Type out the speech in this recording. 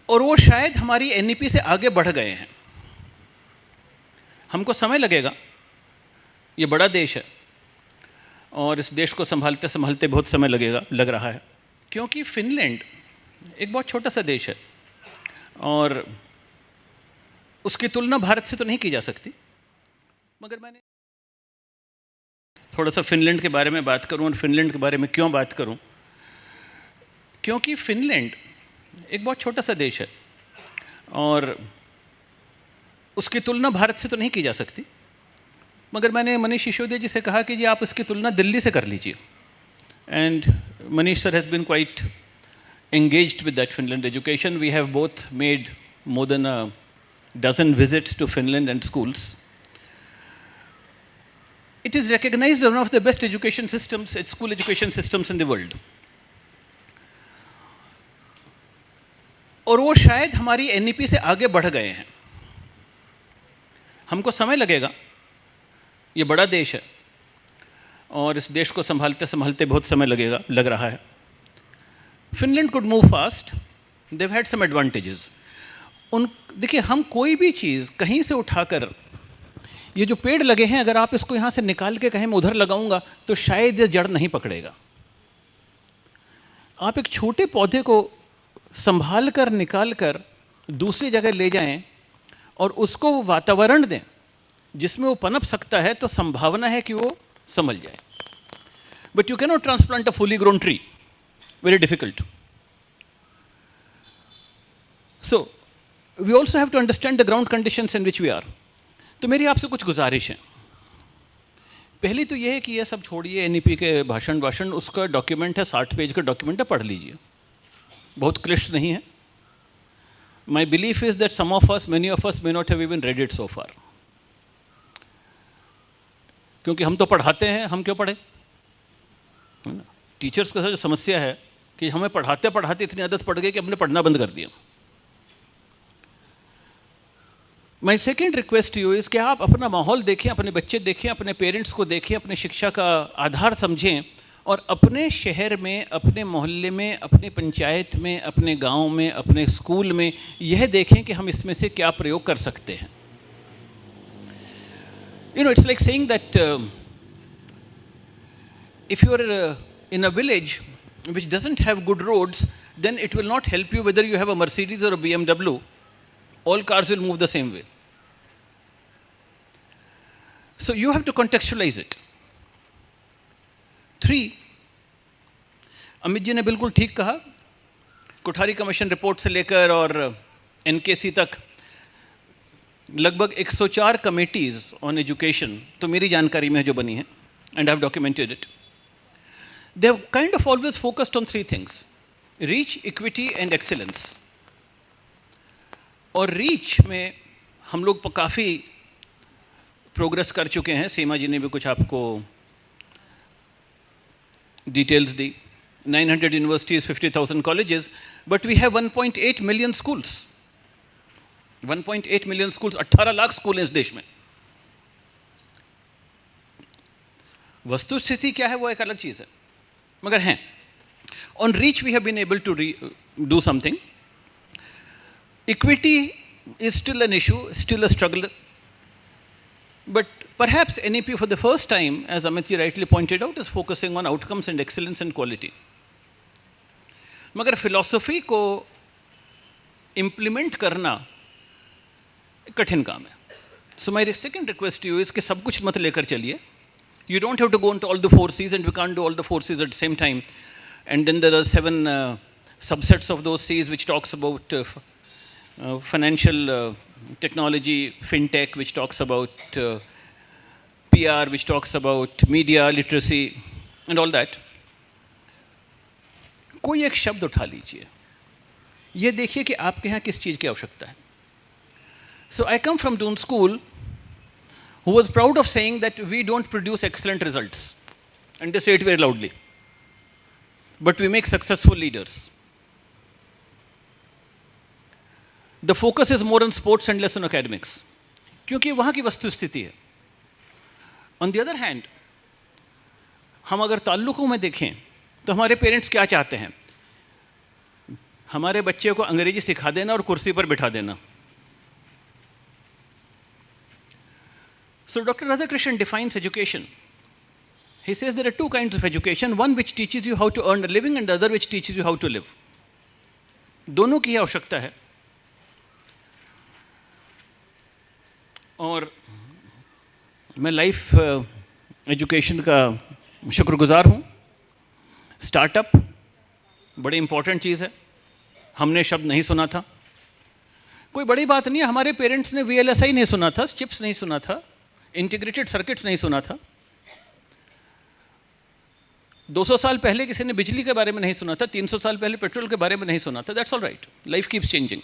और वो शायद हमारी एनईपी से आगे बढ़ गए हैं। हमको समय लगेगा, ये बड़ा देश है और इस देश को संभालते संभालते बहुत समय लग रहा है, क्योंकि फिनलैंड एक बहुत छोटा सा देश है और उसकी तुलना भारत से तो नहीं की जा सकती। मगर मैंने थोड़ा सा फिनलैंड के बारे में बात करूं, और फिनलैंड के बारे में क्यों बात करूं, क्योंकि फिनलैंड एक बहुत छोटा सा देश है और उसकी तुलना भारत से तो नहीं की जा सकती। मगर मैंने मनीष सिसोदिया जी से कहा कि जी आप इसकी तुलना दिल्ली से कर लीजिए, and Manish sir has been quite engaged with that Finland education. We have both made more than a dozen visits to Finland and schools. It is recognized as one of the best education systems, school education systems in the world. और वो शायद हमारी NEP से आगे बढ़ गए हैं। हमको समय लगेगा, ये बड़ा देश है और इस देश को संभालते संभालते बहुत समय लग रहा है। Finland could move fast, they had some advantages. देखिए, हम कोई भी चीज़ कहीं से उठाकर, ये जो पेड़ लगे हैं अगर आप इसको यहाँ से निकाल के कहीं मैं उधर लगाऊंगा तो शायद ये जड़ नहीं पकड़ेगा। आप एक छोटे पौधे को संभाल कर निकाल कर दूसरी जगह ले जाएं और उसको वातावरण दें जिसमें वो पनप सकता है, तो संभावना है कि वो संभल जाए। But you can not transplant a fully grown tree, very difficult. So we also have to understand the ground conditions in which we are. तो मेरी आपसे कुछ गुजारिश है। पहली तो ये है कि ये सब छोड़िए, एनईपी के भाषण, उसका डॉक्यूमेंट है, 60 पेज का डॉक्यूमेंट है, पढ़ लीजिए, बहुत क्लिष्ट नहीं है। My belief is that many of us may not have even read it so far. क्योंकि हम तो पढ़ाते हैं, हम क्यों पढ़े? टीचर्स का जो समस्या है कि हमें पढ़ाते पढ़ाते इतनी आदत पड़ गई कि हमने पढ़ना बंद कर दिया। My second request to you is कि आप अपना माहौल देखें, अपने बच्चे देखें, अपने पेरेंट्स को देखें, अपने शिक्षा का आधार समझें और अपने शहर में, अपने मोहल्ले में, अपनी पंचायत में, अपने गांव में, अपने स्कूल में यह देखें कि हम इसमें से क्या प्रयोग कर सकते हैं। You know, it's like saying that if you are in a village which doesn't have good roads, then it will not help you whether you have a Mercedes or a BMW. All cars will move the same way. So you have to contextualize it. 3, Amit ji ने बिल्कुल ठीक कहा, Kothari commission report से लेकर और NKC तक लगभग 104 committees on education तो मेरी जानकारी में जो बनी है, and I have documented it. They have kind of always focused on 3 things: reach, equity and excellence. और रीच में हम लोग काफ़ी प्रोग्रेस कर चुके हैं। सीमा जी ने भी कुछ आपको डिटेल्स दी। 900 universities, 50,000 colleges, but we have 1.8 million schools. 1.8 million schools, 18 lakh school हैं इस देश में। वस्तुस्थिति क्या है वो एक अलग चीज़ है, मगर हैं। On reach we have been able to do something. Equity is still an issue, still a struggle, but perhaps NEP for the first time, as Amit ji rightly pointed out, is focusing on outcomes and excellence and quality. मगर philosophy को implement करना कठिन काम है। So my second request you is कि सब कुछ मत लेकर चलिए। You don't have to go into all the 4 C's, and we can't do all the 4 C's at the same time. And then there are 7 subsets of those C's which talks about financial technology, fintech, which talks about PR, which talks about media literacy and all that. कोई एक शब्द उठा लीजिए, ये देखिए कि आपके यहाँ किस चीज़ की आवश्यकता है। So I come from Doon School, who was proud of saying that we don't produce excellent results, and they say it very loudly, but we make successful leaders. The focus is more on sports and less on academics, क्योंकि वहाँ की वस्तुस्थिति है। On the other hand, हम अगर ताल्लुकों में देखें तो हमारे पेरेंट्स क्या चाहते हैं? हमारे बच्चे को अंग्रेजी सिखा देना और कुर्सी पर बिठा देना। So Dr. Radhakrishnan defines education. He says there are two kinds of education, one which teaches you how to earn a living and the other which teaches you how to live. दोनों की आवश्यकता है। और मैं life education का शुक्रगुजार हूँ। Startup बड़ी इंपॉर्टेंट चीज़ है, हमने शब्द नहीं सुना था, कोई बड़ी बात नहीं है। हमारे पेरेंट्स ने VLSI नहीं सुना था, चिप्स नहीं सुना था, इंटीग्रेटेड सर्किट्स नहीं सुना था। 200 साल पहले किसी ने बिजली के बारे में नहीं सुना था, 300 साल पहले पेट्रोल के बारे में नहीं सुना था। That's all right, life keeps changing.